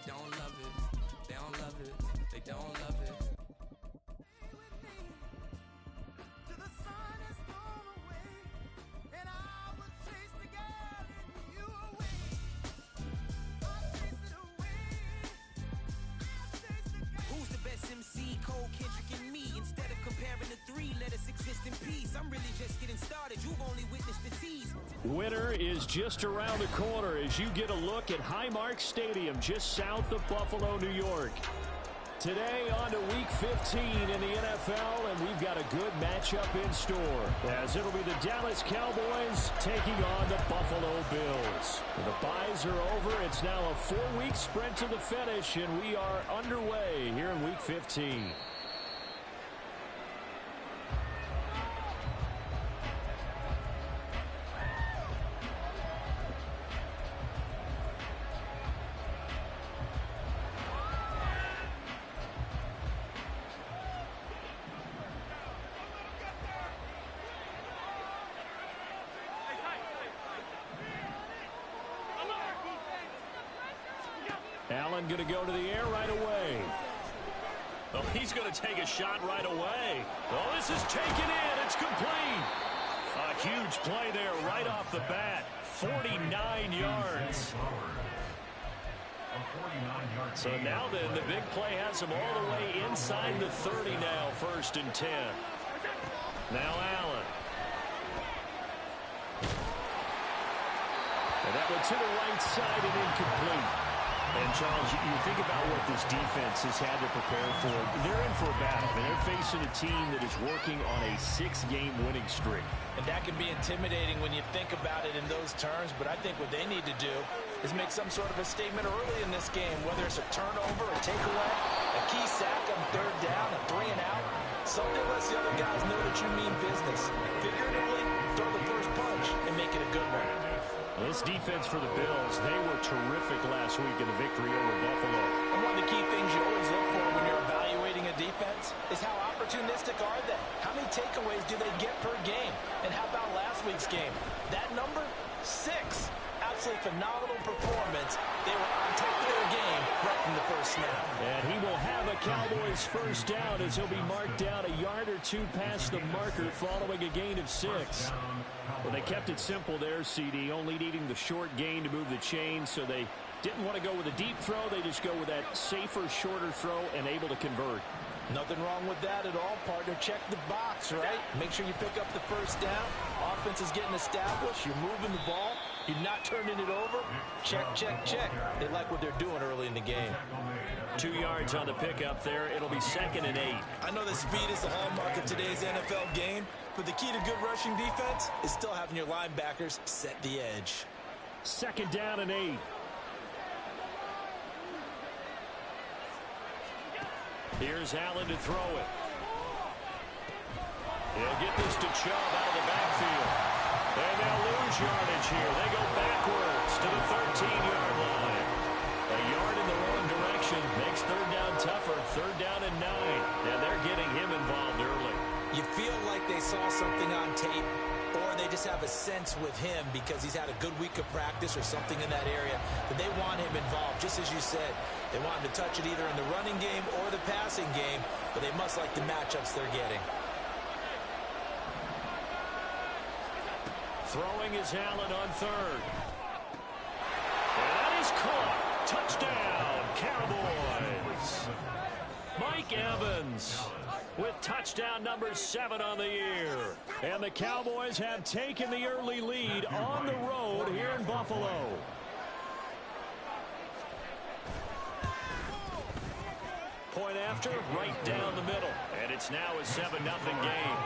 don't love it. They don't love it. They don't love it. MC, Cole, Kendrick, and me. Instead of comparing the three, let us exist in peace. I'm really just getting started. You've only witnessed the tease. Winter is just around the corner as you get a look at Highmark Stadium just south of Buffalo, New York. Today on to Week 15 in the NFL, and we've got a good matchup in store, as it'll be the Dallas Cowboys taking on the Buffalo Bills. The byes are over. It's now a 4-week sprint to the finish, and we are underway here in Week 15. Allen going to go to the air right away. Oh, he's going to take a shot right away. Oh, this is taken in. It's complete. A huge play there right off the bat. 49 yards. So now then, the big play has him all the way inside the 30 now, 1st and 10. Now Allen. And that one to the right side and incomplete. And, Charles, you think about what this defense has had to prepare for. They're in for a battle. I mean, they're facing a team that is working on a 6-game winning streak. And that can be intimidating when you think about it in those terms. But I think what they need to do is make some sort of a statement early in this game, whether it's a turnover, a takeaway, a key sack on 3rd down, a 3 and out. Something lets the other guys know that you mean business. Figuratively, throw the first punch and make it a good one. Well, this defense for the Bills, they were terrific last week in the victory over Buffalo. And one of the key things you always look for when you're evaluating a defense is how opportunistic are they? How many takeaways do they get per game? And how about last week's game? That number? 6. Absolutely phenomenal performance. They were on top of their game right from the first snap. And he will have a Cowboys first down as he'll be marked down a yard or two past the marker following a gain of 6. Well, they kept it simple there, CD, only needing the short gain to move the chain, so they didn't want to go with a deep throw. They just go with that safer, shorter throw and able to convert. Nothing wrong with that at all, partner. Check the box, right? Make sure you pick up the first down. Offense is getting established. You're moving the ball. You're not turning it over. Check, check, check. They like what they're doing early in the game. 2 yards on the pickup there. It'll be 2nd and 8. I know that speed is the hallmark of today's NFL game, but the key to good rushing defense is still having your linebackers set the edge. 2nd down and 8. Here's Allen to throw it. He'll get this to Chubb out of the backfield. And they'll lose yardage here. They go backwards to the 13-yard line. A yard in the wrong direction makes 3rd down tougher. 3rd down and 9. And they're getting him involved early. You feel like they saw something on tape, or they just have a sense with him because he's had a good week of practice or something in that area that they want him involved. Just as you said, they want him to touch it either in the running game or the passing game, but they must like the matchups they're getting. Throwing is Allen on 3rd. And that is caught. Touchdown, Cowboys. Mike Evans with touchdown number 7 on the year. And the Cowboys have taken the early lead on the road here in Buffalo. Point after, right down the middle. And it's now a 7-0 game.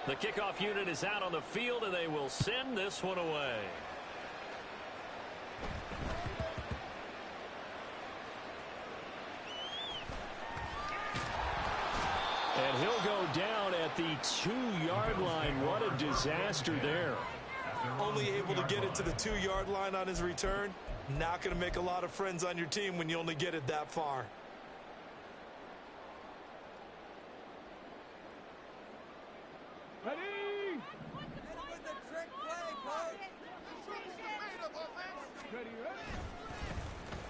The kickoff unit is out on the field, and they will send this one away. And he'll go down at the 2-yard line. What a disaster there. Only able able to get it to the 2-yard line on his return. Not going to make a lot of friends on your team when you only get it that far.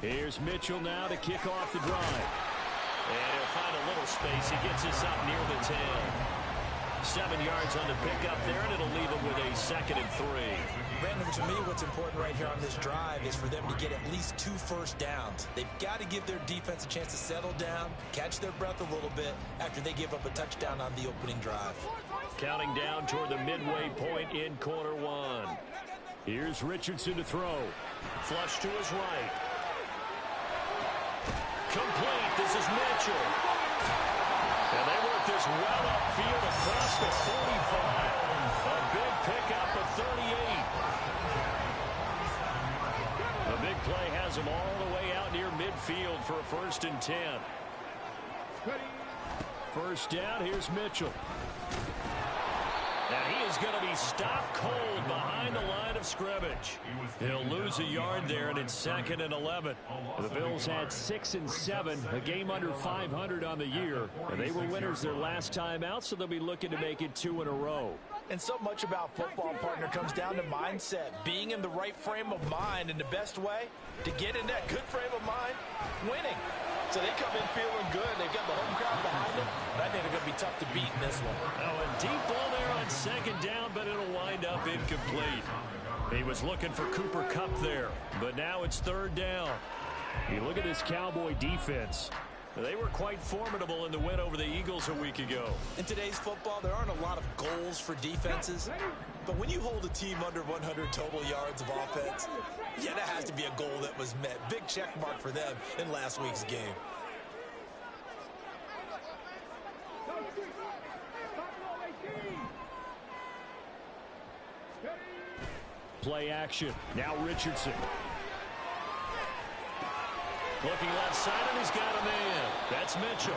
Here's Mitchell now to kick off the drive. And he'll find a little space. He gets us up near the 10. 7 yards on the pickup there, and it'll leave him with a 2nd and 3. Brandon, to me, what's important right here on this drive is for them to get at least 2 first downs. They've got to give their defense a chance to settle down, catch their breath a little bit after they give up a touchdown on the opening drive. Counting down toward the midway point in quarter 1. Here's Richardson to throw. Flush to his right. Complete. This is Mitchell. And they work this well upfield across the 45. A big pickup of 38. The big play has him all the way out near midfield for a 1st and 10. First down, here's Mitchell. And he is going to be stopped cold behind the line of scrimmage. He'll lose a yard there, and it's 2nd and 11. The Bills had 6 and 7, a game under 500 on the year. And they were winners their last time out, so they'll be looking to make it 2 in a row. And so much about football, partner, comes down to mindset. Being in the right frame of mind, and the best way to get in that good frame of mind, winning. So they come in feeling good. They've got the home crowd behind them. But I think they're going to be tough to beat in this one. Oh, a deep ball there on 2nd down, but it'll wind up incomplete. He was looking for Cooper Kupp there, but now it's 3rd down. You look at this Cowboy defense. They were quite formidable in the win over the Eagles a week ago. In today's football, there aren't a lot of goals for defenses. But when you hold a team under 100 total yards of offense, yeah, that has to be a goal that was met. Big check mark for them in last week's game. Play action. Now Richardson. Looking left side, and he's got a man. That's Mitchell.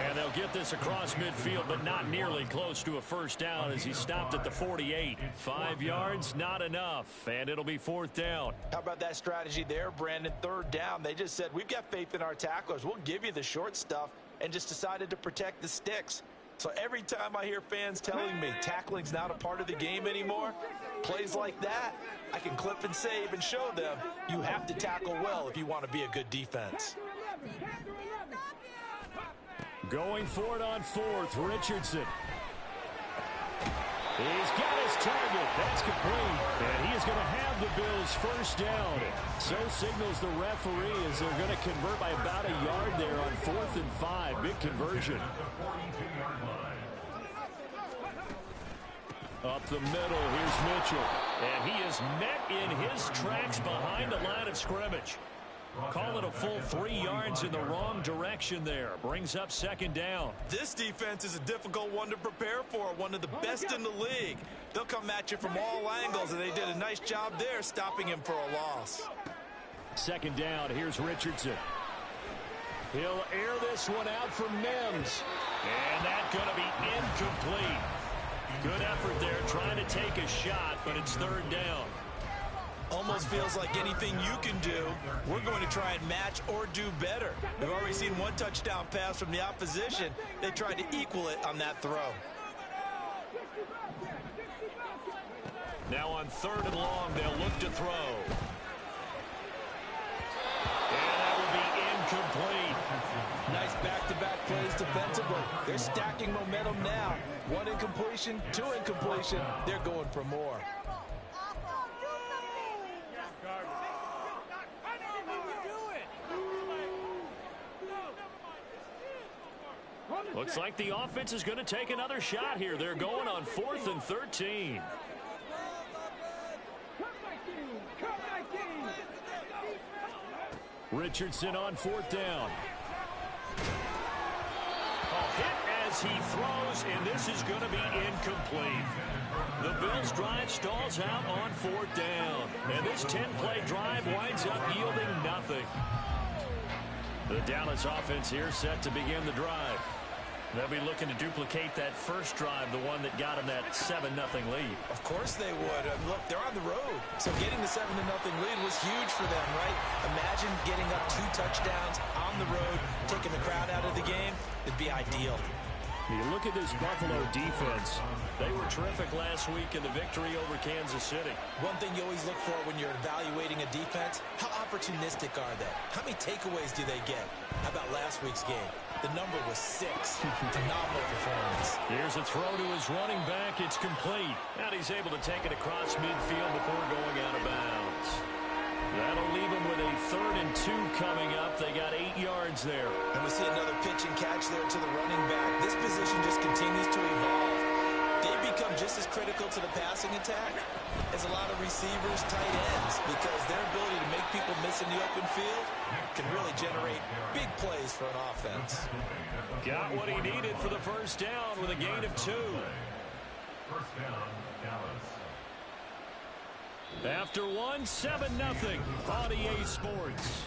And they'll get this across midfield, but not nearly close to a 1st down as he stopped at the 48. 5 yards, not enough, and it'll be 4th down. How about that strategy there, Brandon? 3rd down. They just said, we've got faith in our tacklers. We'll give you the short stuff, and just decided to protect the sticks. So every time I hear fans telling me tackling's not a part of the game anymore, plays like that, I can clip and save and show them you have to tackle well if you want to be a good defense. Going for it on 4th, Richardson. He's got his target. That's complete. And he is going to have the Bills' 1st down. So signals the referee as they're going to convert by about a yard there on 4th and 5. Big conversion. Up the middle, here's Mitchell. And he is met in his tracks behind the line of scrimmage. Call it a full 3 yards in the wrong direction there. Brings up 2nd down. This defense is a difficult one to prepare for, one of the best in the league. They'll come at you from all angles, and they did a nice job there stopping him for a loss. 2nd down, here's Richardson. He'll air this one out for Mims. And that's going to be incomplete. Good effort there trying to take a shot, but it's 3rd down. Almost feels like anything you can do, we're going to try and match or do better. We've already seen 1 touchdown pass from the opposition. They tried to equal it on that throw. Now on 3rd and long, they'll look to throw. And that will be incomplete. Nice back-to-back plays defensively. They're stacking momentum now. 1 incompletion, 2 incompletion. They're going for more. Looks like the offense is going to take another shot here. They're going on 4th and 13. Richardson on 4th down. A hit as he throws, and this is going to be incomplete. The Bills' drive stalls out on 4th down. And this 10-play drive winds up yielding nothing. The Dallas offense here set to begin the drive. They'll be looking to duplicate that first drive, the one that got them that 7-0 lead. Of course they would. Look, they're on the road. So getting the 7-0 lead was huge for them, right? Imagine getting up 2 touchdowns on the road, taking the crowd out of the game. It'd be ideal. You look at this Buffalo defense. They were terrific last week in the victory over Kansas City. One thing you always look for when you're evaluating a defense, how opportunistic are they? How many takeaways do they get? How about last week's game? The number was 6. Phenomenal performance. Here's a throw to his running back. It's complete. And he's able to take it across midfield before going out of bounds. That'll leave him with a 3rd and 2 coming up. They got 8 yards there. And we see another pitch and catch there to the running back. This position just continues to evolve. They become just as critical to the passing attack as a lot of receivers, tight ends, because their ability to make people miss in the open field can really generate big plays for an offense. Got what he needed for the first down with a gain of 2. First down, Dallas. After 1, 7-0 on EA Sports.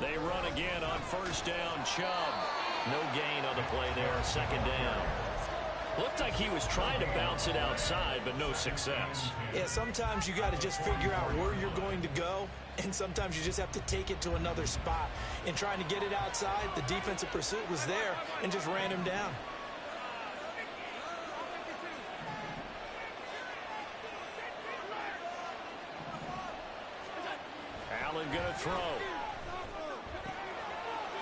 They run again on first down. Chubb. No gain on the play there. 2nd down. Looked like he was trying to bounce it outside, but no success. Yeah, sometimes you got to just figure out where you're going to go, and sometimes you just have to take it to another spot. In trying to get it outside, the defensive pursuit was there and just ran him down. Allen gonna throw.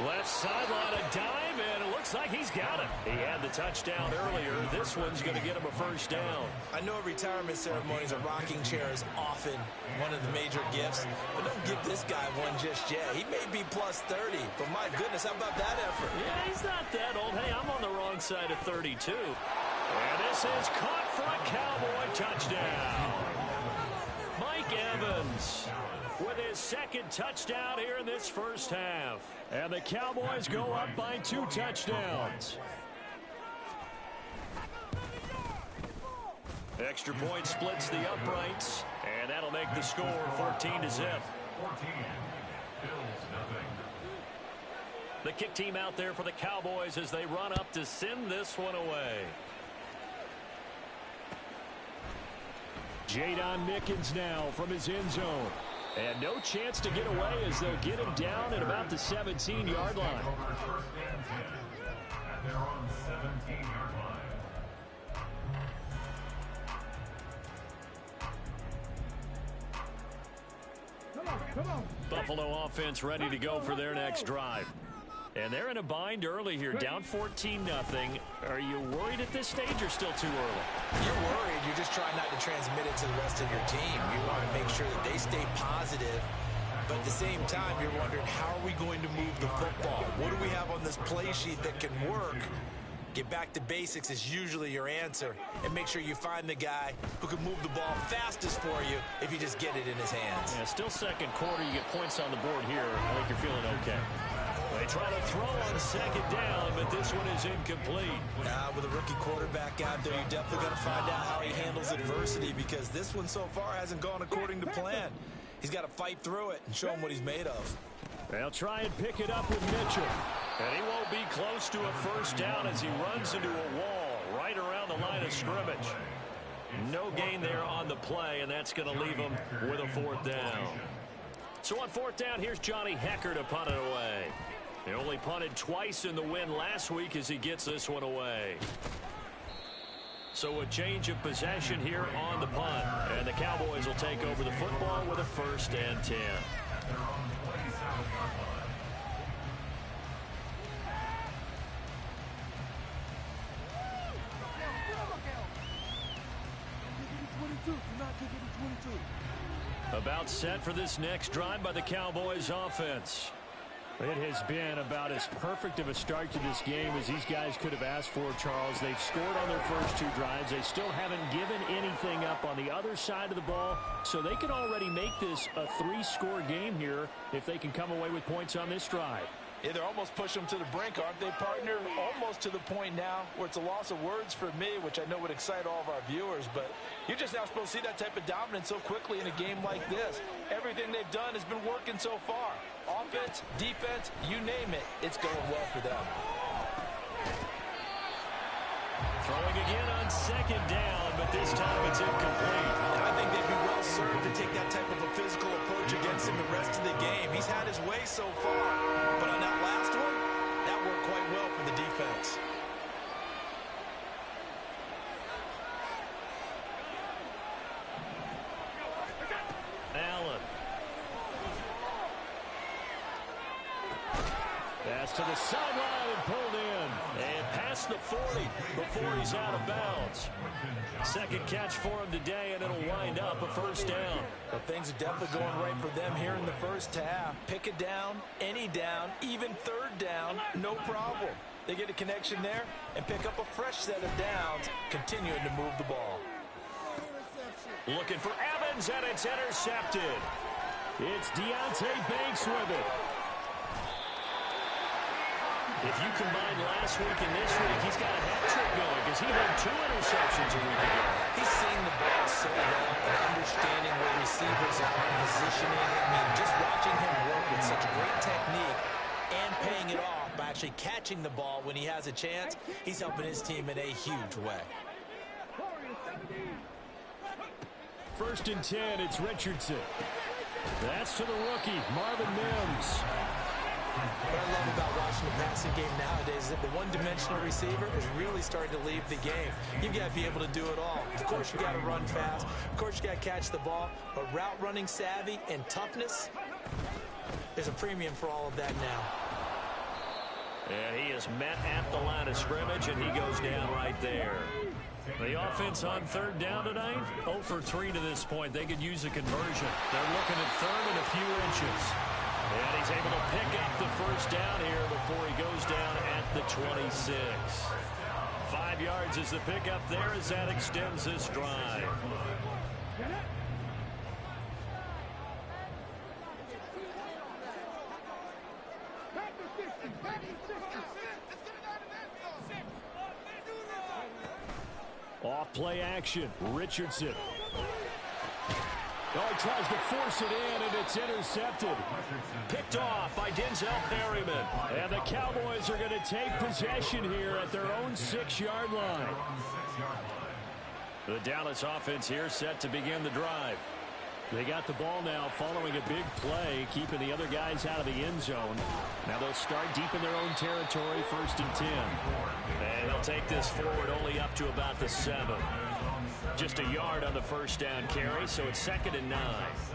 Left sideline, a dive, and it looks like he's got it. He had the touchdown earlier. This one's going to get him a first down. I know at retirement ceremonies, a rocking chair is often one of the major gifts, but don't give this guy one just yet. He may be plus 30, but my goodness, how about that effort? Yeah, he's not that old. Hey, I'm on the wrong side of 32. And this is caught for a Cowboy touchdown. Mike Evans with his 2nd touchdown here in this first half. And the Cowboys go up by 2 touchdowns. Extra point splits the uprights, and that'll make the score 14-0. 14. Bills nothing. The kick team out there for the Cowboys as they run up to send this one away. Jadon Mickens now from his end zone. And no chance to get away as they'll get him down at about the 17-yard line. First and 10 at their own 17-yard line. Come on. Buffalo offense ready to go for their next drive. And they're in a bind early here, down 14-0. Are you worried at this stage or still too early? You're worried. You're just trying not to transmit it to the rest of your team. You want to make sure that they stay positive. But at the same time, you're wondering, how are we going to move the football? What do we have on this play sheet that can work? Get back to basics is usually your answer. And make sure you find the guy who can move the ball fastest for you if you just get it in his hands. Yeah, still 2nd quarter. You get points on the board here. I think you're feeling okay. They try to throw on 2nd down, but this one is incomplete. With a rookie quarterback out there, you're definitely going to find out how he handles adversity, because this one so far hasn't gone according to plan. He's got to fight through it and show him what he's made of. They'll try and pick it up with Mitchell. And he won't be close to a first down as he runs into a wall right around the line of scrimmage. No gain there on the play, and that's going to leave him with a 4th down. So on 4th down, here's Johnny Hekker to punt it away. He only punted twice in the win last week as he gets this one away. So a change of possession here on the punt. And the Cowboys will take over the football with a 1st and 10. About set for this next drive by the Cowboys offense. It has been about as perfect of a start to this game as these guys could have asked for, Charles. They've scored on their first 2 drives. They still haven't given anything up on the other side of the ball, so they could already make this a 3-score game here if they can come away with points on this drive. Yeah, they're almost pushing them to the brink, aren't they, partner? Almost to the point now where it's a loss of words for me, which I know would excite all of our viewers, but you're just now supposed to see that type of dominance so quickly in a game like this. Everything they've done has been working so far. Offense, defense, you name it, it's going well for them. Throwing again on second down, but this time it's incomplete. And I think they'd be well served to take that type of a physical approach against him the rest of the game. He's had his way so far, but on that last one, that worked quite well for the defense. Allen. Pass to the sideline and pulled in. And past the 40 before he's out of bounds. Second catch for him today, and it'll wind up a first down. But things are definitely going right for them here in the first half. Pick it down, any down, even third down, no problem. They get a connection there and pick up a fresh set of downs, continuing to move the ball. Looking for Evans, and it's intercepted. It's Deonte Banks with it. If you combine last week and this week, he's got a hat trick going because he had 2 interceptions a week ago. He's seeing the ball so well and understanding where receivers are positioning. I mean, just watching him work with such great technique and paying it off by actually catching the ball when he has a chance, he's helping his team in a huge way. First and 10, it's Richardson. That's to the rookie, Marvin Mims. What I love about watching the passing game nowadays is that the one-dimensional receiver is really starting to leave the game. You've got to be able to do it all. Of course, you got to run fast. Of course, you got to catch the ball. But route running savvy and toughness is a premium for all of that now. And he is met at the line of scrimmage, and he goes down right there. The offense on third down tonight, 0 for 3 to this point. They could use a conversion. They're looking at third and a few inches. And he's able to pick up the first down here before he goes down at the 26. 5 yards is the pickup there as that extends this drive. Off play action, Richardson. Oh, he tries to force it in, and it's intercepted. Picked off by Denzel Perryman. And the Cowboys are going to take possession here at their own 6-yard line. The Dallas offense here set to begin the drive. They got the ball now following a big play, keeping the other guys out of the end zone. Now they'll start deep in their own territory, 1st and 10. And they'll take this forward only up to about the 7. Just a yard on the first down carry, so it's 2nd and 9.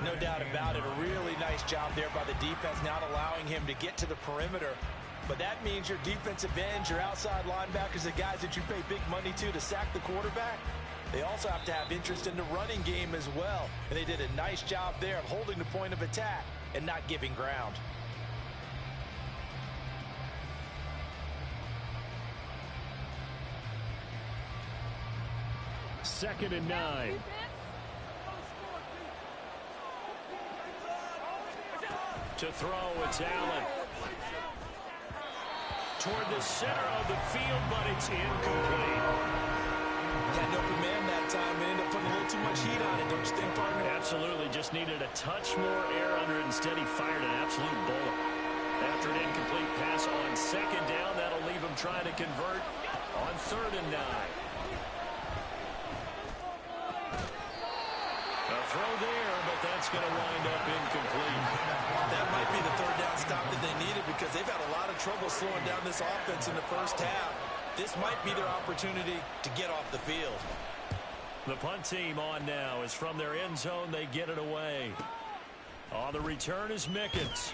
No doubt about it. A really nice job there by the defense, not allowing him to get to the perimeter. But that means your defensive ends, your outside linebackers, the guys that you pay big money to sack the quarterback, they also have to have interest in the running game as well. And they did a nice job there of holding the point of attack and not giving ground. Second and 9. To throw, it's Allen. Toward the center of the field, but it's incomplete. Had an open man that time and ended up putting a little too much heat on it, don't you think, partner? Absolutely. Just needed a touch more air under it. Instead, he fired an absolute bullet. After an incomplete pass on second down, that'll leave him trying to convert on 3rd and 9. A throw there, but that's going to wind up incomplete. That might be the 3rd down stop that they needed because they've had a lot of trouble slowing down this offense in the first half. This might be their opportunity to get off the field. The punt team on now is from their end zone. They get it away. On the return is Mickens.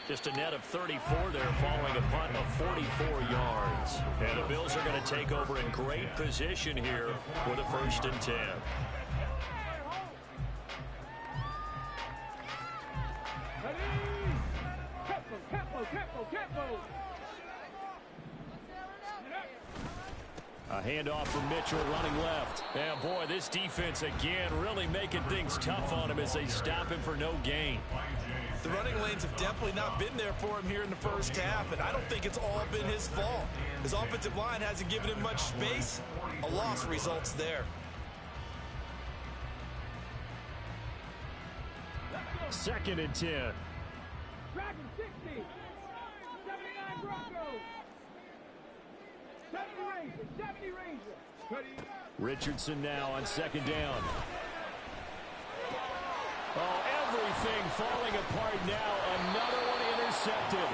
Just a net of 34 there following a punt of 44 yards. And the Bills are going to take over in great position here for the 1st and 10. A handoff from Mitchell running left. And boy, this defense again really making things tough on him as they stop him for no gain. The running lanes have definitely not been there for him here in the first half, and I don't think it's all been his fault. His offensive line hasn't given him much space. A loss results there. Second and 10. Dragon 60. 79 Broncos. 70 Rangers. 70 Rangers. Richardson now on second down. Oh, everything falling apart now. Another one intercepted.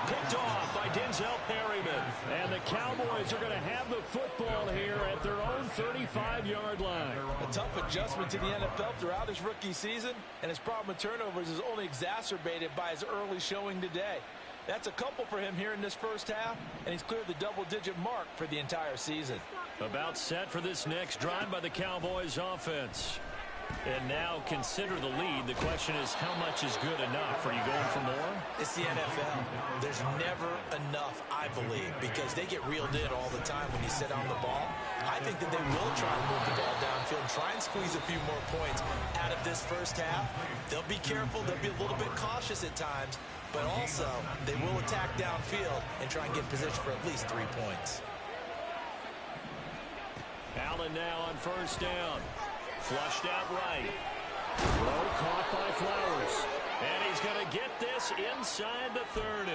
Picked off by Denzel Perryman. And the Cowboys are going to have the football here at their own 35-yard line. A tough adjustment to the NFL throughout his rookie season, and his problem with turnovers is only exacerbated by his early showing today. That's a couple for him here in this first half, and he's cleared the double-digit mark for the entire season. About set for this next drive by the Cowboys offense. And now consider the lead. The question is, how much is good enough? Are you going for more? It's the NFL. There's never enough, I believe, because they get reeled in all the time when you sit on the ball. I think that they will try and move the ball downfield, try and squeeze a few more points out of this first half. They'll be careful. They'll be a little bit cautious at times, but also they will attack downfield and try and get in position for at least 3 points. Allen now on first down. Flushed out right. Throw caught by Flowers. And he's going to get this inside the 30.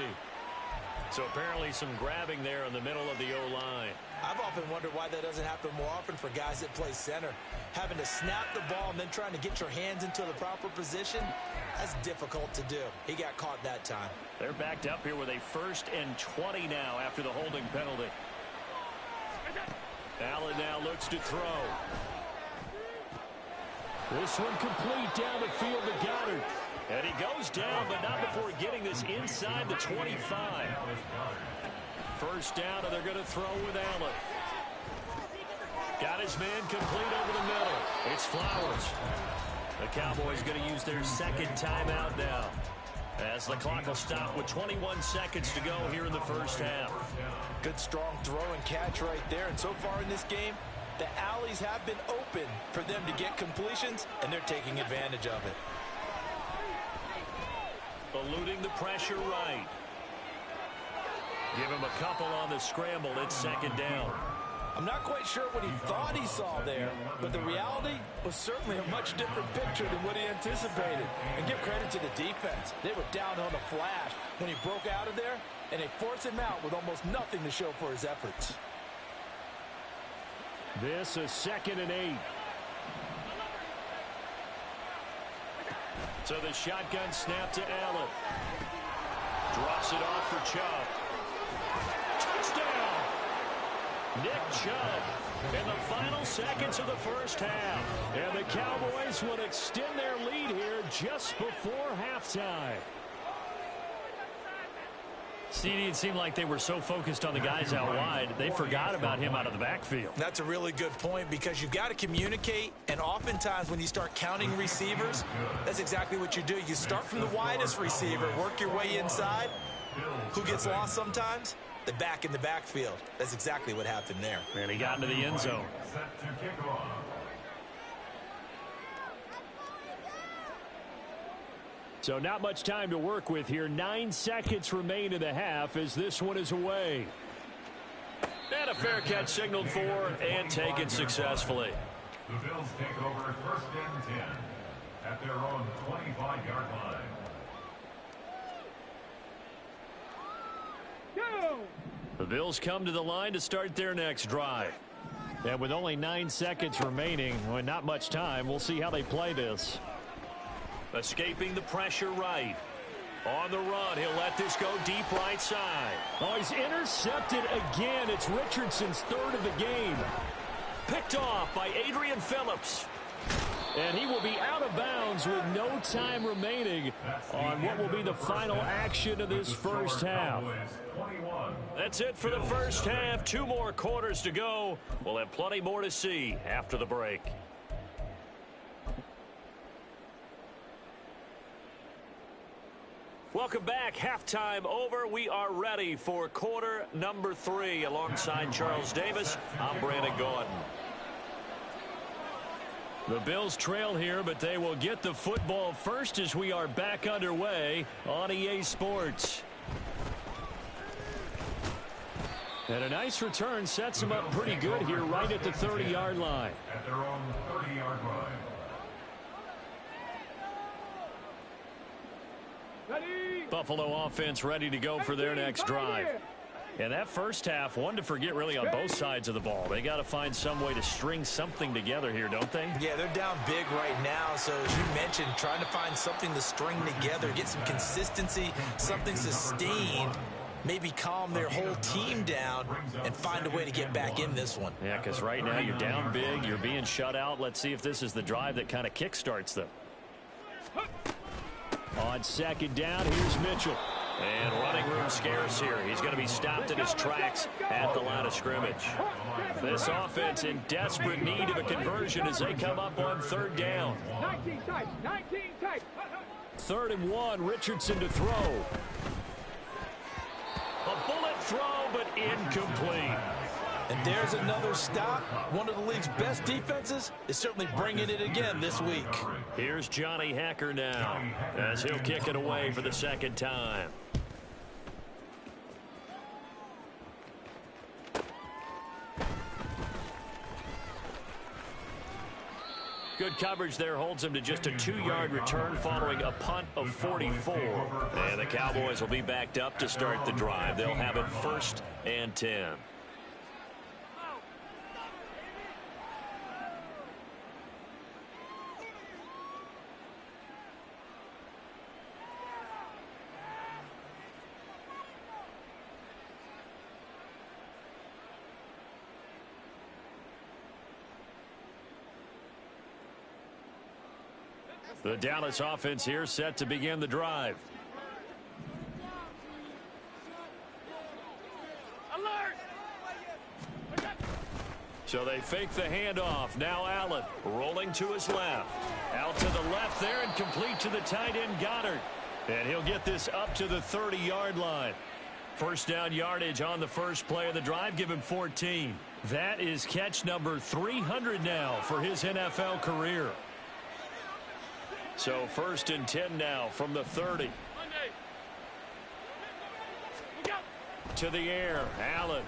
So apparently some grabbing there in the middle of the O-line. I've often wondered why that doesn't happen more often for guys that play center. Having to snap the ball and then trying to get your hands into the proper position, that's difficult to do. He got caught that time. They're backed up here with a 1st and 20 now after the holding penalty. Allen now looks to throw. This one complete down the field to Goddard. And he goes down, but not before getting this inside the 25. First down, and they're going to throw with Allen. Got his man complete over the middle. It's Flowers. The Cowboys going to use their second timeout now, as the clock will stop with 21 seconds to go here in the first half. Good strong throw and catch right there. And so far in this game, the alleys have been open for them to get completions, and they're taking advantage of it. Eluding the pressure right. Give him a couple on the scramble. It's second down. I'm not quite sure what he thought he saw there, but the reality was certainly a much different picture than what he anticipated. And give credit to the defense. They were down on the flash when he broke out of there, and they forced him out with almost nothing to show for his efforts. This is 2nd and 8. So the shotgun snap to Allen. Drops it off for Chubb. Touchdown! Nick Chubb in the final seconds of the first half. And the Cowboys will extend their lead here just before halftime. CD, it seemed like they were so focused on the guys out wide, they forgot about him out of the backfield. That's a really good point, because you've got to communicate, and oftentimes when you start counting receivers, that's exactly what you do. You start from the widest receiver, work your way inside. Who gets lost sometimes? The back in the backfield. That's exactly what happened there. And he got into the end zone. Set to kick off. So not much time to work with here. 9 seconds remain in the half as this one is away. And a fair catch signaled for and taken successfully. The Bills take over 1st and 10 at their own 25-yard line. Go! The Bills come to the line to start their next drive. And with only 9 seconds remaining, well, not much time, we'll see how they play this. Escaping the pressure right. On the run, he'll let this go deep right side. Oh, he's intercepted again. It's Richardson's 3rd of the game. Picked off by Adrian Phillips. And he will be out of bounds with no time remaining on what will be the final action of this first half. That's it for the first half. 2 more quarters to go. We'll have plenty more to see after the break. Welcome back. Halftime over. We are ready for quarter number 3. Alongside Charles Davis, I'm Brandon Gaudin. The Bills trail here, but they will get the football first as we are back underway on EA Sports. And a nice return sets them up pretty good here right at the 30-yard line. At their own 30-yard line. Buffalo offense ready to go for their next drive. And that first half, one to forget really on both sides of the ball. They got to find some way to string something together here, don't they? Yeah, they're down big right now. So as you mentioned, trying to find something to string together, get some consistency, something sustained, maybe calm their whole team down and find a way to get back in this one. Yeah, because right now you're down big, you're being shut out. Let's see if this is the drive that kind of kickstarts them. On second down, here's Mitchell. And running room scarce here. He's going to be stopped in his tracks at the line of scrimmage. This offense in desperate need of a conversion as they come up on third down. 19 tight, 19 tight. 3rd and 1, Richardson to throw. A bullet throw, but incomplete. And there's another stop. One of the league's best defenses is certainly bringing it again this week. Here's Johnny Hacker now as he'll kick it away for the second time. Good coverage there holds him to just a 2-yard return following a punt of 44. And the Cowboys will be backed up to start the drive. They'll have it 1st and 10. The Dallas offense here set to begin the drive. So they fake the handoff. Now Allen rolling to his left. Out to the left there and complete to the tight end Goddard. And he'll get this up to the 30-yard line. First down yardage on the first play of the drive. Give him 14. That is catch number 300 now for his NFL career. So 1st and 10 now from the 30. To the air, Allen.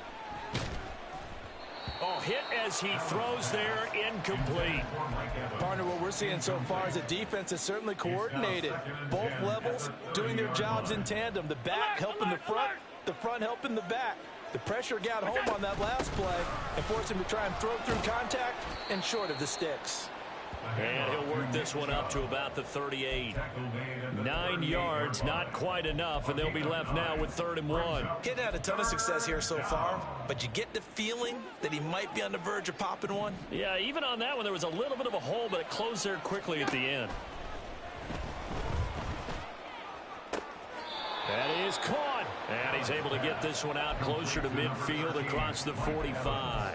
Oh, hit as he throws there, incomplete. Partner, what we're seeing so far is a defense is certainly coordinated. Both levels doing their jobs in tandem. The back helping the front helping the back. The pressure got home on that last play and forced him to try and throw through contact and short of the sticks. And he'll work this one up to about the 38. 9 yards, not quite enough, and they'll be left now with 3rd and 1. He hadn't had a ton of success here so far, but you get the feeling that he might be on the verge of popping one. Yeah, even on that one, there was a little bit of a hole, but it closed there quickly at the end. That is caught. And he's able to get this one out closer to midfield across the 45.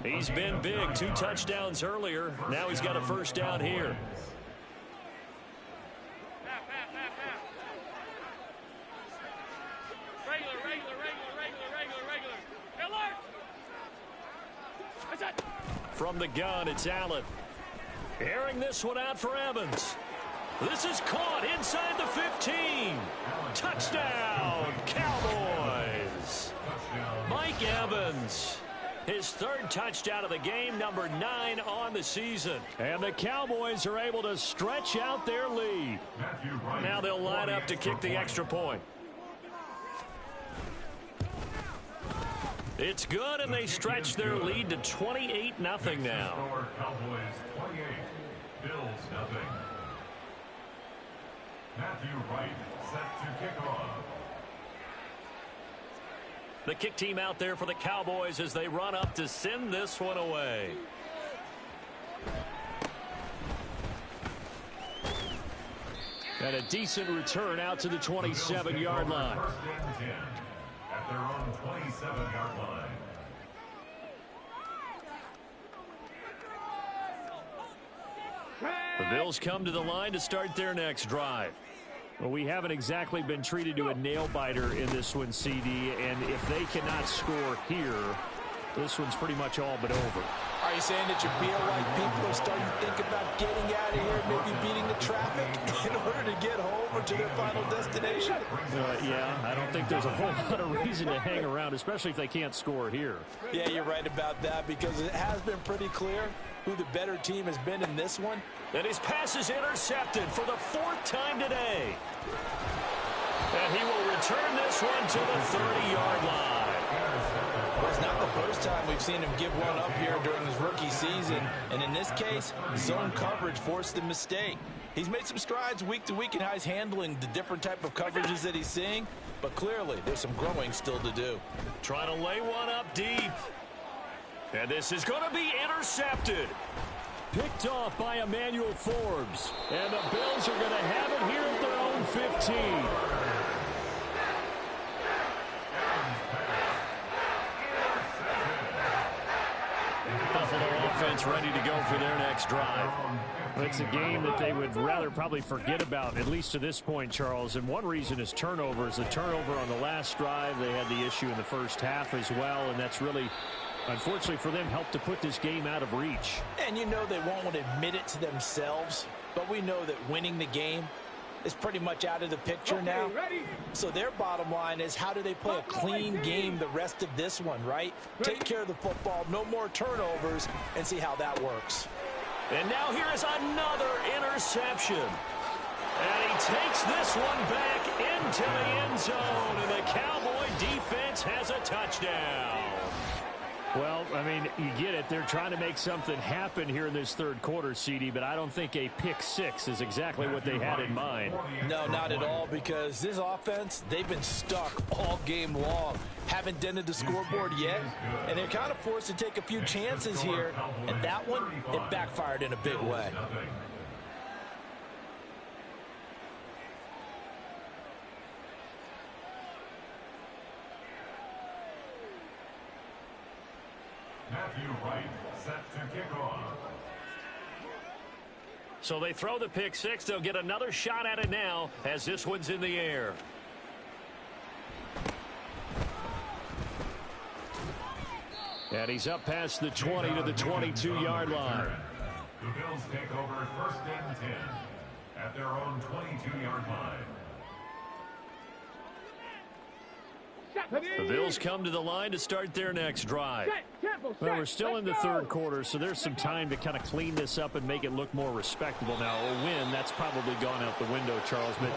He's been big. 2 touchdowns earlier. Now he's got a first down here. From the gun, it's Allen. Airing this one out for Evans. This is caught inside the 15. Touchdown, Cowboys. Mike Evans. His 3rd touchdown of the game, number 9 on the season. And the Cowboys are able to stretch out their lead. Now they'll line up to kick the extra point. It's good, and they stretch their lead to 28-0 now. Cowboys 28, Bills nothing. Matthew Wright set to kick off. The kick team out there for the Cowboys as they run up to send this one away. And a decent return out to the 27-yard line. First and 10 at their own 27-yard line. The Bills come to the line to start their next drive. Well, we haven't exactly been treated to a nail-biter in this one, CD, and if they cannot score here, this one's pretty much all but over. Are you saying that you feel like people are starting to think about getting out of here, maybe beating the traffic in order to get home or to their final destination? Yeah, I don't think there's a whole lot of reason to hang around, especially if they can't score here. Yeah, you're right about that, because it has been pretty clear who the better team has been in this one. And his pass is intercepted for the 4th time today. And he will return this one to the 30-yard line. Well, it's not the first time we've seen him give one up here during his rookie season. And in this case, zone coverage forced the mistake. He's made some strides week to week in how he's handling the different type of coverages that he's seeing. But clearly, there's some growing still to do. Trying to lay one up deep. And this is going to be intercepted. Picked off by Emmanuel Forbes. And the Bills are going to have it here at their own 15. Buffalo offense ready to go for their next drive. It's a game that they would rather probably forget about, at least to this point, Charles. And one reason is turnovers. The turnover on the last drive, they had the issue in the first half as well, and that's really, unfortunately for them, helped to put this game out of reach. And you know they won't admit it to themselves, but we know that winning the game is pretty much out of the picture now. So their bottom line is, how do they play a clean game the rest of this one, right? Take care of the football, no more turnovers, and see how that works. And now here is another interception. And he takes this one back into the end zone, and the Cowboy defense has a touchdown. Well, I mean, you get it. They're trying to make something happen here in this third quarter, CD, but I don't think a pick-6 is exactly what they had in mind. No, not at all, because this offense, they've been stuck all game long. Haven't dented the scoreboard yet, and they're kind of forced to take a few chances here, and that one, it backfired in a big way. Matthew Wright set to kick off. So they throw the pick-6. They'll get another shot at it now as this one's in the air. And he's up past the 20 to the 22-yard line. The Bills take over 1st and 10 at their own 22-yard line. The Bills come to the line to start their next drive. Well, we're still in the third quarter, so there's some time to kind of clean this up and make it look more respectable. Now, a win, that's probably gone out the window, Charles, but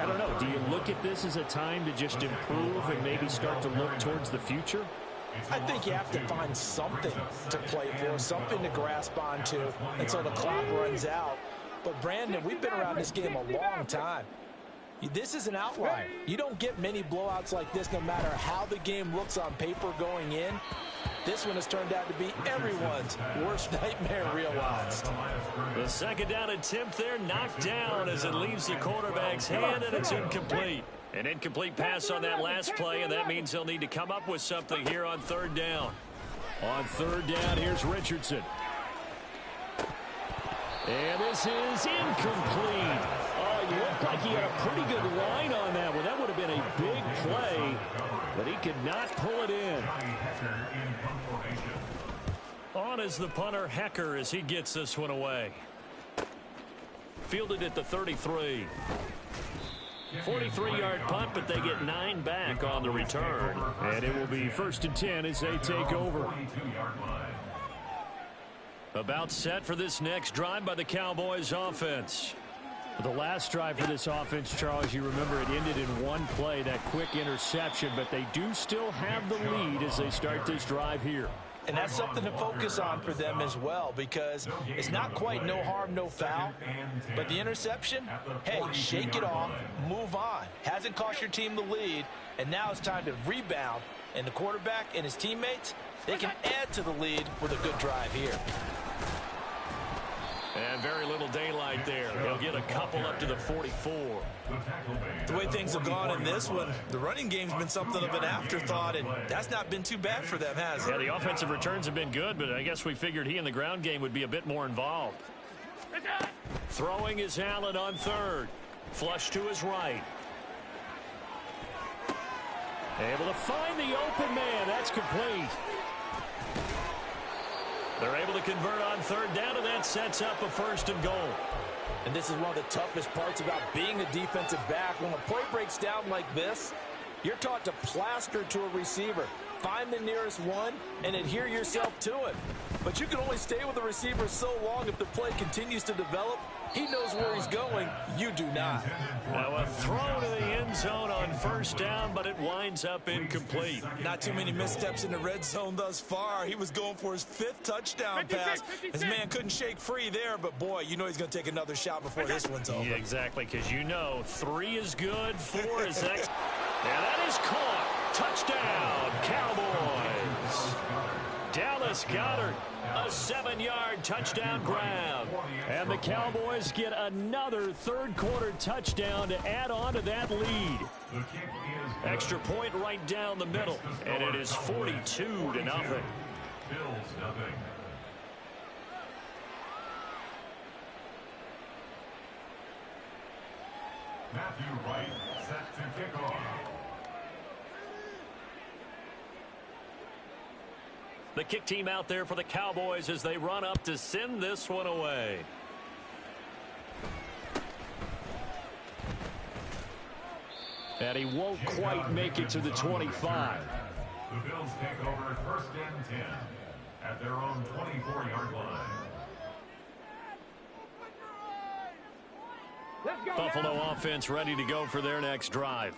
I don't know. Do you look at this as a time to just improve and maybe start to look towards the future? I think you have to find something to play for, something to grasp onto until the clock runs out. But, Brandon, we've been around this game a long time. This is an outlier. You don't get many blowouts like this no matter how the game looks on paper going in. This one has turned out to be everyone's worst nightmare realized. The 2nd down attempt there knocked down as it leaves the quarterback's hand, and it's incomplete. An incomplete pass on that last play, and that means they'll need to come up with something here on 3rd down. On 3rd down, here's Richardson. And this is incomplete. Oh, he looked like he had a pretty good line on that one. That would have been a big play, but he could not pull it in. On is the punter, Hecker, as he gets this one away. Fielded at the 33. 43-yard punt, but they get 9 back on the return. And it will be 1st and 10 as they take over. About set for this next drive by the Cowboys offense. The last drive for this offense, Charles, you remember it ended in one play, that quick interception, but they do still have the lead as they start this drive here. And that's something to focus on for them as well, because it's not quite no harm, no foul, but the interception, hey, shake it off, move on. Hasn't cost your team the lead, and now it's time to rebound, and the quarterback and his teammates, they can add to the lead with a good drive here. And very little daylight there. He'll get a couple up to the 44. The way things have gone in this one, the running game's been something of an afterthought, and that's not been too bad for them, has it? Yeah, the offensive returns have been good, but I guess we figured he in the ground game would be a bit more involved. Throwing is Allen on 3rd. Flush to his right. Able to find the open man. That's complete. They're able to convert on third down, and that sets up a 1st and goal. And this is one of the toughest parts about being a defensive back. When a play breaks down like this, you're taught to plaster to a receiver. Find the nearest one and adhere yourself to it. But you can only stay with the receiver so long if the play continues to develop. He knows where he's going. You do not. Now a throw to the end zone on 1st down, but it winds up incomplete. Not too many missteps in the red zone thus far. He was going for his 5th touchdown pass. His man couldn't shake free there, but boy, you know he's going to take another shot before this one's over. Yeah, exactly, because you know 3 is good, 4 is X. And that is caught. Touchdown, Cowboys. Dallas Goedert, a 7-yard touchdown grab. And the Cowboys get another 3rd-quarter touchdown to add on to that lead. Extra point right down the middle, and it is 42-0. Bills nothing. Matthew Wright set to kick off. The kick team out there for the Cowboys as they run up to send this one away. And he won't quite make it to the 25. The Bills take over 1st and 10 at their own 24-yard line. Buffalo offense ready to go for their next drive.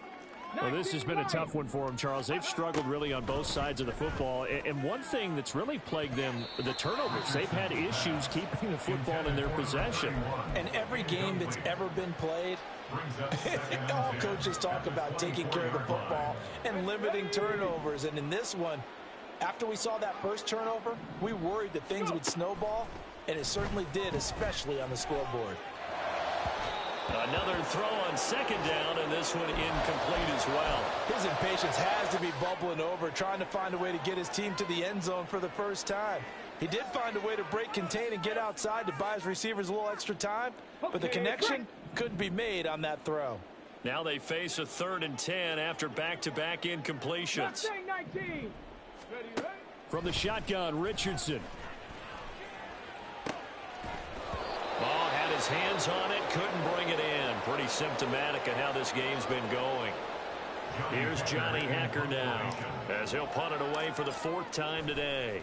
Well, this has been a tough one for them, Charles. They've struggled really on both sides of the football. And one thing that's really plagued them, the turnovers. They've had issues keeping the football in their possession. And every game that's ever been played, all coaches talk about taking care of the football and limiting turnovers. And in this one, after we saw that first turnover, we worried that things would snowball, and it certainly did, especially on the scoreboard. Another throw on 2nd down, and this one incomplete as well. His impatience has to be bubbling over, trying to find a way to get his team to the end zone for the first time. He did find a way to break contain and get outside to buy his receivers a little extra time, but the connection couldn't be made on that throw. Now they face a 3rd and 10 after back-to-back incompletions. From the shotgun, Richardson. Ball had his hands on it, couldn't bring it in. Pretty symptomatic of how this game's been going. Here's Johnny Hacker now as he'll punt it away for the 4th time today.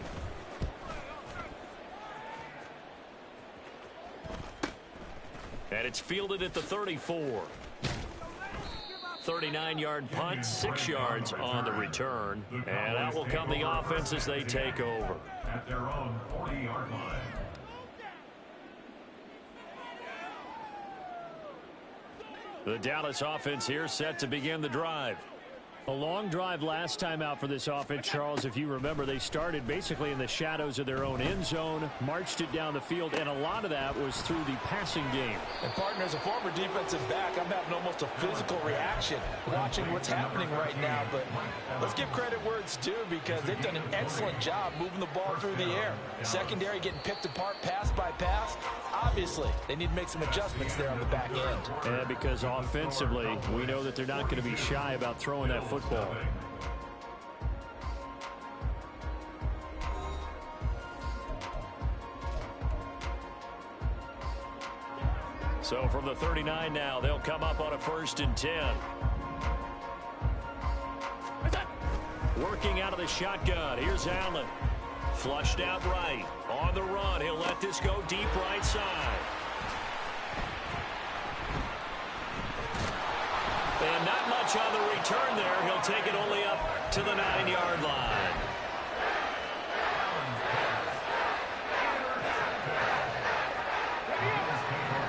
And it's fielded at the 34. 39-yard punt, 6 yards on the return. And out will come the offense as they take over. At their own 40-yard line. The Dallas offense here set to begin the drive. A long drive last time out for this offense, Charles. If you remember, they started basically in the shadows of their own end zone, marched it down the field, and a lot of that was through the passing game. And partner, as a former defensive back, I'm having almost a physical reaction watching what's happening right now. But let's give credit where it's due, because they've done an excellent job moving the ball through the air. Secondary getting picked apart pass by pass. Obviously, they need to make some adjustments there on the back end. And because offensively, we know that they're not going to be shy about throwing that football. So from the 39 now, they'll come up on a 1st and 10. Working out of the shotgun. Here's Allen. Flushed out right. On the run. He'll let this go deep right side. And not much on the return there. He'll take it only up to the 9-yard line.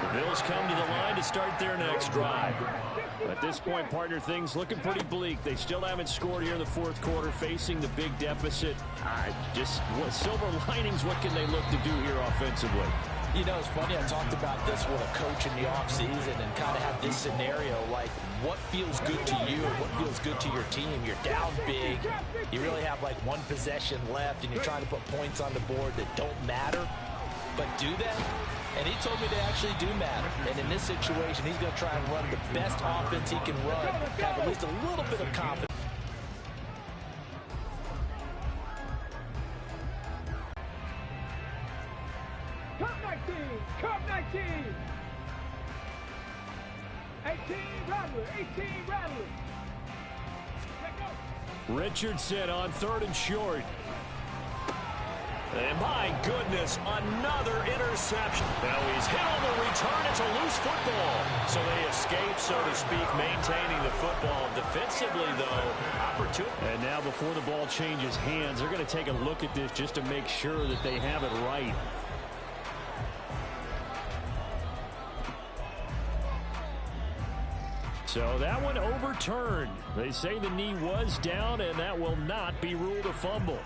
The Bills come to the line to start their next drive. At this point, partner, things looking pretty bleak. They still haven't scored here in the 4th quarter, facing the big deficit. Just what silver linings, what can they look to do here offensively? You know, it's funny, I talked about this with a coach in the offseason and kind of have this scenario, like what feels good to you and what feels good to your team. You're down big. You really have like one possession left, and you're trying to put points on the board that don't matter. But do that? and he told me they actually do matter. And in this situation, he's going to try and run the best offense he can run, have at least a little bit of confidence. Cup 19, Cup 19. 18 Rattler, 18 Rattler. Let go. Richardson on 3rd and short. And my goodness, another interception. Now he's hit on the return. It's a loose football. So they escape, so to speak, maintaining the football. Defensively, though, opportunity. And now before the ball changes hands, they're going to take a look at this just to make sure that they have it right. So that one overturned. They say the knee was down, and that will not be ruled a fumble.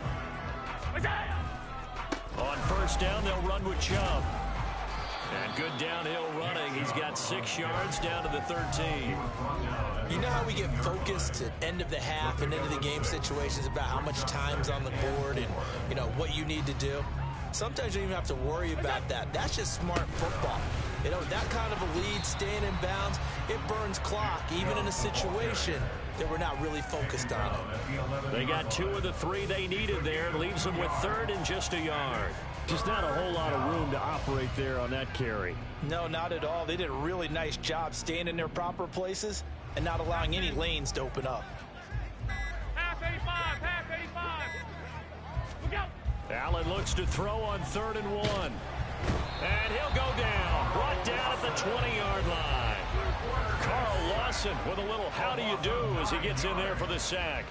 On 1st down, they'll run with Chubb. And good downhill running. He's got 6 yards down to the 13. You know how we get focused at end of the half and into the game situations about how much time's on the board and, you know, what you need to do? Sometimes you don't even have to worry about that. That's just smart football. You know, that kind of a lead, staying in bounds, it burns clock, even in a situation that we're not really focused on it. They got 2 of the 3 they needed there. Leaves them with 3rd and just a yard. Just not a whole lot of room to operate there on that carry. No, not at all. They did a really nice job staying in their proper places and not allowing any lanes to open up. Half 85, half 85. Look out. Allen looks to throw on 3rd and 1. And he'll go down. Brought down at the 20-yard line. Carl Lawson with a little how do you do as he gets in there for the sack.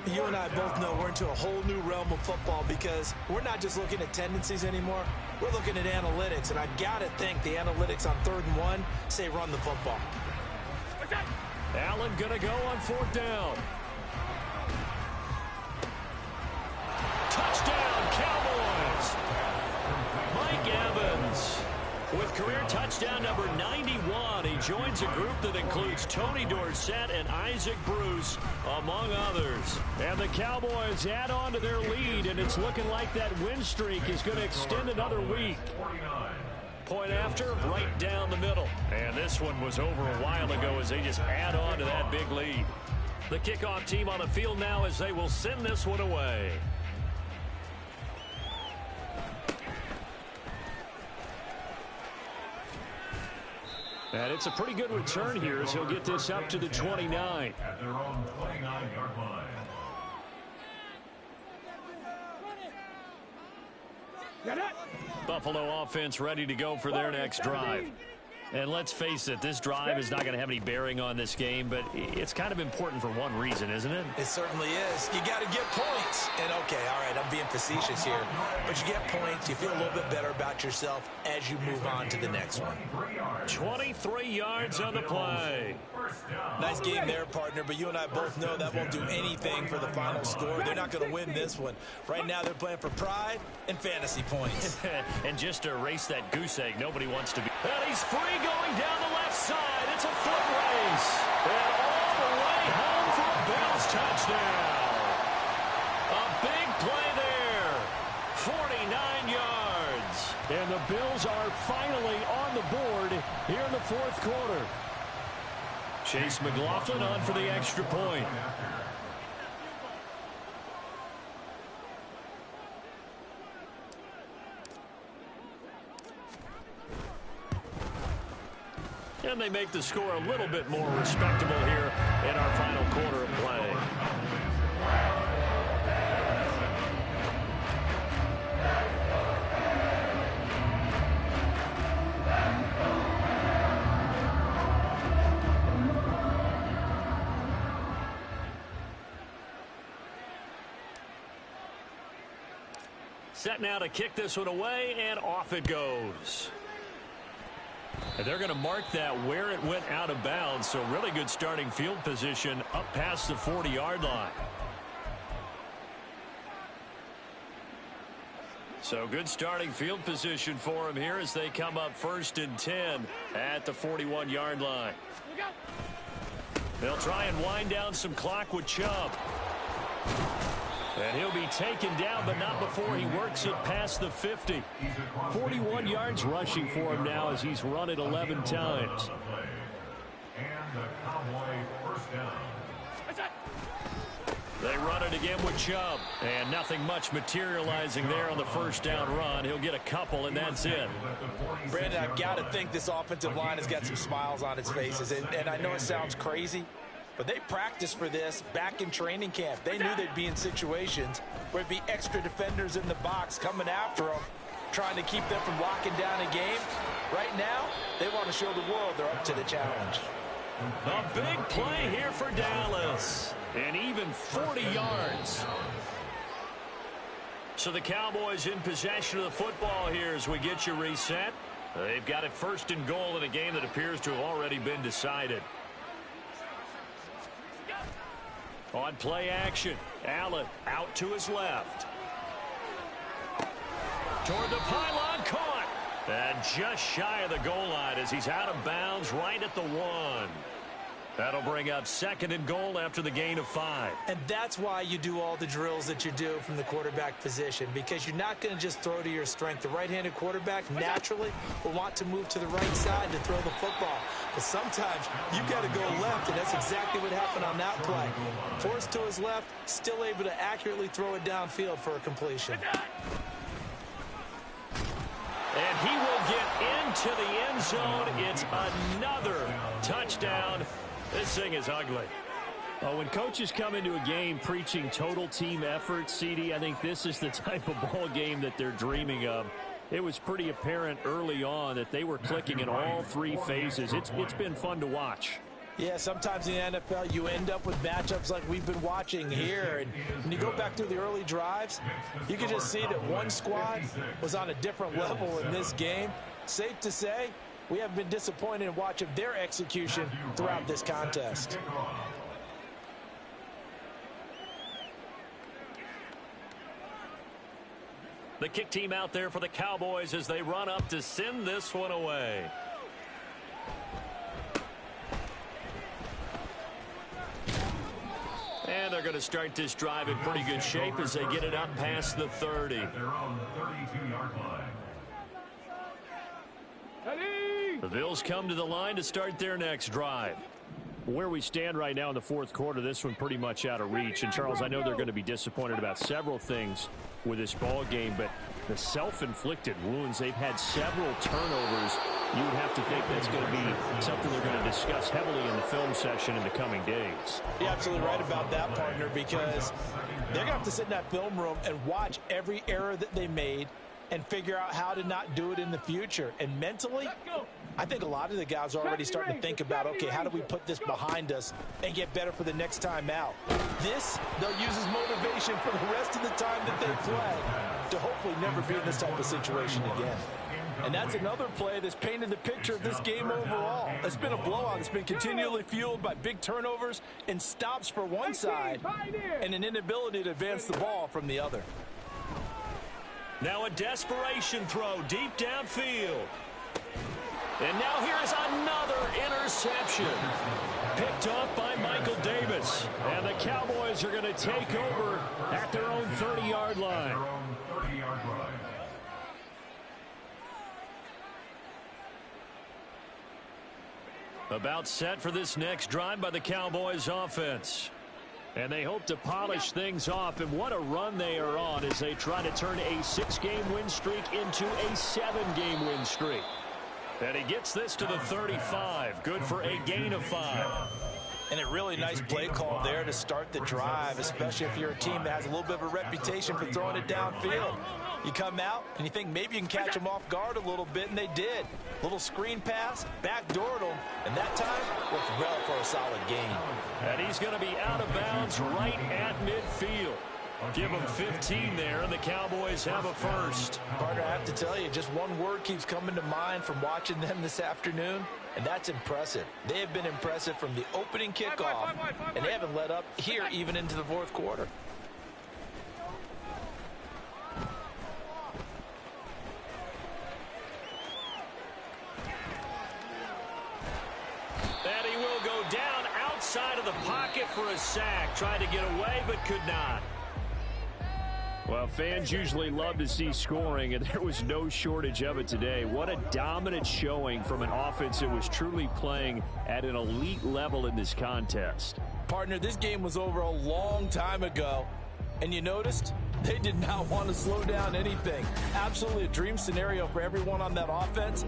You and I both know we're into a whole new realm of football because we're not just looking at tendencies anymore. We're looking at analytics, and I got to think the analytics on 3rd and 1 say run the football. Allen going to go on 4th down. Touchdown, Cowboys. Mike Evans with career touchdown number 91. He joins a group that includes Tony Dorsett and Isaac Bruce, among others. And the Cowboys add on to their lead, and it's looking like that win streak is going to extend another week. Point after, right down the middle. And this one was over a while ago as they just add on to that big lead. The kickoff team on the field now as they will send this one away. And it's a pretty good return here as he'll get this up to the 29. At their own 29-yard line. Buffalo offense ready to go for their next drive. And let's face it, this drive is not going to have any bearing on this game, but it's kind of important for one reason, isn't it? It certainly is. You got to get points. And, okay, all right, I'm being facetious here. But you get points, you feel a little bit better about yourself as you move on to the next one. 23 yards on the play. Nice game there, partner, but you and I both know that won't do anything for the final score. They're not going to win this one. Right now they're playing for pride and fantasy points. And just to erase that goose egg, nobody wants to be. And he's free going down the left side. It's a foot race. And all the way home for a Bills touchdown. A big play there. 49 yards. And the Bills are finally on the board here in the 4th quarter. Chase McLaughlin on for the extra point. And they make the score a little bit more respectable here in our final quarter of play. Set now to kick this one away, and off it goes. And they're going to mark that where it went out of bounds, so really good starting field position up past the 40-yard line. So good starting field position for them here as they come up 1st and 10 at the 41-yard line. They'll try and wind down some clock with Chubb. And he'll be taken down, but not before he works it past the 50. 41 yards rushing for him now as he's run it 11 times. And the Cowboy first down. They run it again with Chubb. And nothing much materializing there on the first down run. He'll get a couple, and that's it. Brandon, I've got to think this offensive line has got some smiles on its faces. And I know it sounds crazy, but they practiced for this back in training camp. They knew they'd be in situations where it'd be extra defenders in the box coming after them, trying to keep them from locking down a game. Right now, they want to show the world they're up to the challenge. A big play here for Dallas. And even 40 yards. So the Cowboys in possession of the football here as we get you reset. They've got it first and goal in a game that appears to have already been decided. On play action, Allen out to his left. Toward the pylon, caught. And just shy of the goal line as he's out of bounds right at the 1. That'll bring up second and goal after the gain of 5. And that's why you do all the drills that you do from the quarterback position, because you're not going to just throw to your strength. The right-handed quarterback naturally will want to move to the right side to throw the football. But sometimes you got to go left, and that's exactly what happened on that play. Forced to his left, still able to accurately throw it downfield for a completion. And he will get into the end zone. It's another touchdown. This thing is ugly. Well, when coaches come into a game preaching total team effort, CD, I think this is the type of ball game that they're dreaming of. It was pretty apparent early on that they were clicking in all three phases. It's been fun to watch. Yeah, sometimes in the NFL you end up with matchups like we've been watching here. And when you go back through the early drives, you can just see that one squad was on a different level in this game. Safe to say, we have been disappointed in watching their execution throughout this contest. The kick team out there for the Cowboys as they run up to send this one away. And they're going to start this drive in pretty good shape as they get it up past the 30. At their own 32-yard line. The Bills come to the line to start their next drive. Where we stand right now in the fourth quarter, this one pretty much out of reach. And, Charles, I know they're going to be disappointed about several things with this ball game, but the self-inflicted wounds, they've had several turnovers. You would have to think that's going to be something they're going to discuss heavily in the film session in the coming days. You're absolutely right about that, partner, because they're going to have to sit in that film room and watch every error that they made and figure out how to not do it in the future. And mentally, I think a lot of the guys are already starting to think about, okay, how do we put this behind us and get better for the next time out? This, they'll use as motivation for the rest of the time that they play to hopefully never be in this type of situation again. And that's another play that's painted the picture of this game overall. It's been a blowout. It's been continually fueled by big turnovers and stops for one side and an inability to advance the ball from the other. Now a desperation throw deep downfield. And now here's another interception. Picked off by Michael Davis. And the Cowboys are going to take over at their own 30-yard line. About set for this next drive by the Cowboys offense. And they hope to polish things off. And what a run they are on as they try to turn a 6-game win streak into a 7-game win streak. And he gets this to the 35. Good for a gain of 5. And a really nice play call there to start the drive, especially if you're a team that has a little bit of a reputation for throwing it downfield. You come out and you think maybe you can catch them off guard a little bit, and they did. Little screen pass, backdoored them, and that time worked well for a solid gain. And he's going to be out of bounds right at midfield. Give them 15 there, and the Cowboys have a first. Partner, I have to tell you, just one word keeps coming to mind from watching them this afternoon, and that's impressive. They have been impressive from the opening kickoff, and they haven't let up here even into the fourth quarter. And he will go down outside of the pocket for a sack. Tried to get away, but could not. Well, fans usually love to see scoring, and there was no shortage of it today. What a dominant showing from an offense that was truly playing at an elite level in this contest. Partner, this game was over a long time ago, and you noticed they did not want to slow down anything. Absolutely a dream scenario for everyone on that offense.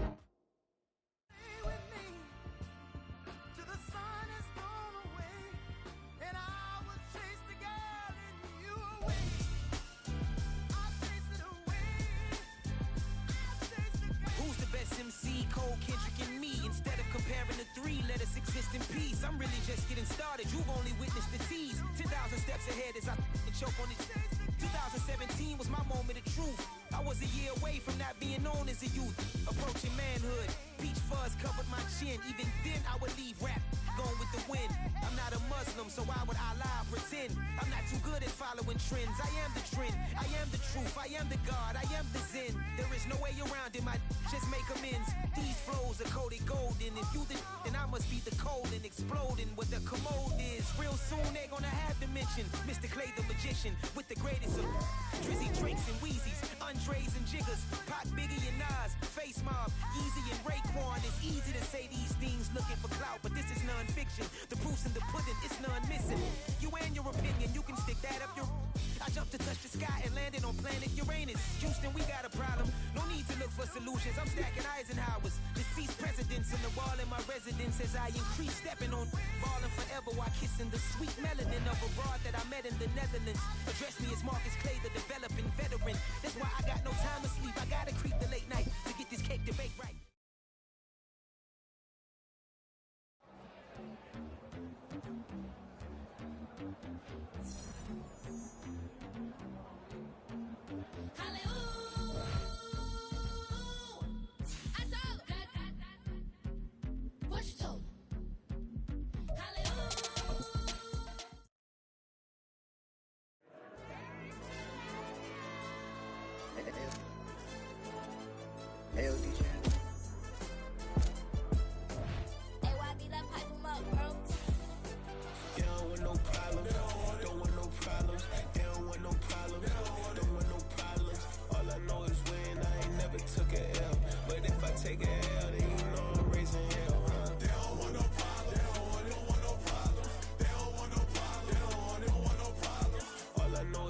In peace, I'm really just getting started. You've only witnessed the tease. 10,000 steps ahead as I choke on it. 2017 was my moment of truth. I was a year away from not being known as a youth. Approaching manhood, peach fuzz covered my chin. Even then I would leave rap going with the wind. I'm not a Muslim, so why would I lie or pretend? I'm not too good at following trends. I am the trend, I am the truth, I am the God, I am the Zen. There is no way around it, my just make amends. These flows are coated golden. If you the then I must be the cold and exploding what the commode is. Real soon they gonna have to mention Mr. Clay the magician with the greatest of Drizzy, Drakes and Wheezies, Andres and Jiggers, Pac, Biggie and Nas, Face Mob, Easy and Raekwon. It's easy to say these things looking for clout, but this is non-fiction. The proof's in the pudding, it's none missing. You and your opinion, you can stick that up your. I jumped to touch the sky and landed on planet Uranus. Houston, we got a problem. No need to look for solutions. I'm stacking Eisenhowers. Deceased presidents in the wall in my residence as I increase stepping on falling forever while kissing the sweet melanin of a broad that I met in the Netherlands. Address me as Marcus Clay, the developing veteran. That's why I got no time to sleep. I gotta creep the late night to get this cake to bake right. Take it.